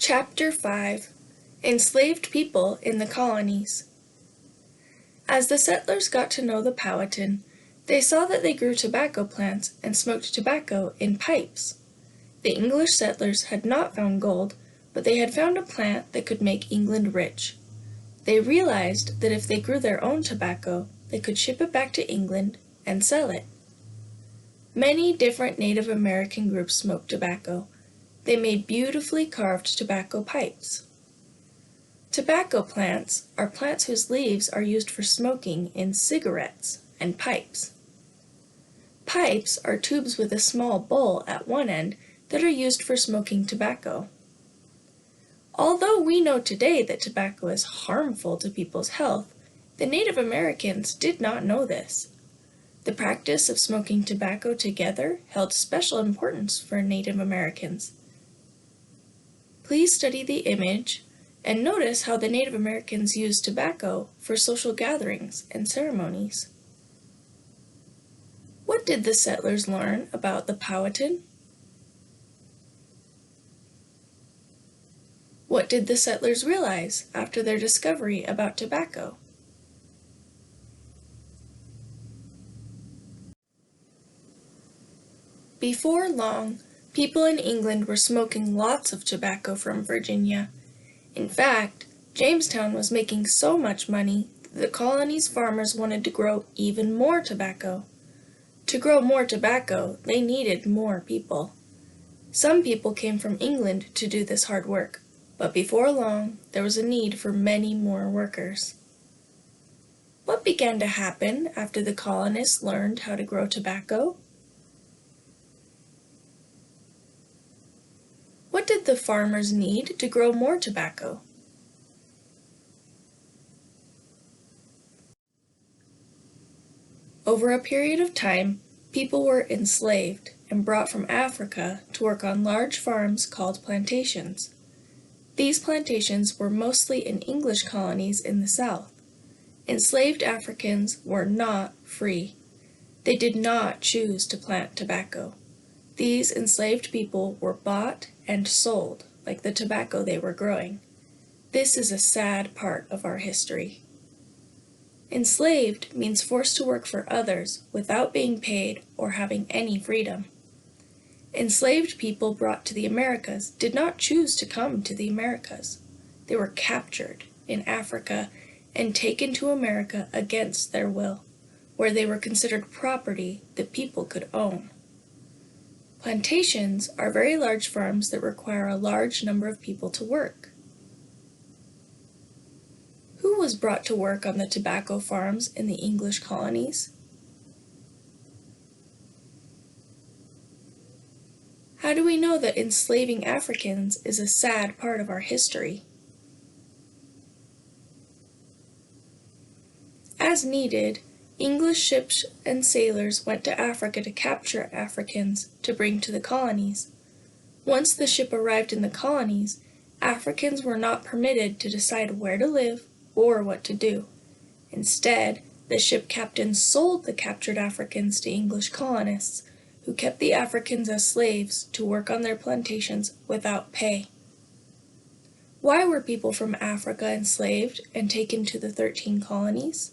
Chapter 5 Enslaved People in the Colonies. As the settlers got to know the Powhatan, they saw that they grew tobacco plants and smoked tobacco in pipes. The English settlers had not found gold, but they had found a plant that could make England rich. They realized that if they grew their own tobacco, they could ship it back to England and sell it. Many different Native American groups smoked tobacco. They made beautifully carved tobacco pipes. Tobacco plants are plants whose leaves are used for smoking in cigarettes and pipes. Pipes are tubes with a small bowl at one end that are used for smoking tobacco. Although we know today that tobacco is harmful to people's health, the Native Americans did not know this. The practice of smoking tobacco together held special importance for Native Americans. Please study the image and notice how the Native Americans used tobacco for social gatherings and ceremonies. What did the settlers learn about the Powhatan? What did the settlers realize after their discovery about tobacco? Before long, people in England were smoking lots of tobacco from Virginia. In fact, Jamestown was making so much money that the colony's farmers wanted to grow even more tobacco. To grow more tobacco, they needed more people. Some people came from England to do this hard work, but before long, there was a need for many more workers. What began to happen after the colonists learned how to grow tobacco? What did the farmers need to grow more tobacco? Over a period of time, people were enslaved and brought from Africa to work on large farms called plantations. These plantations were mostly in English colonies in the South. Enslaved Africans were not free. They did not choose to plant tobacco. These enslaved people were bought and sold like the tobacco they were growing. This is a sad part of our history. Enslaved means forced to work for others without being paid or having any freedom. Enslaved people brought to the Americas did not choose to come to the Americas. They were captured in Africa and taken to America against their will, where they were considered property that people could own. Plantations are very large farms that require a large number of people to work. Who was brought to work on the tobacco farms in the English colonies? How do we know that enslaving Africans is a sad part of our history? As needed, English ships and sailors went to Africa to capture Africans to bring to the colonies. Once the ship arrived in the colonies, Africans were not permitted to decide where to live or what to do. Instead, the ship captains sold the captured Africans to English colonists, who kept the Africans as slaves to work on their plantations without pay. Why were people from Africa enslaved and taken to the 13 colonies?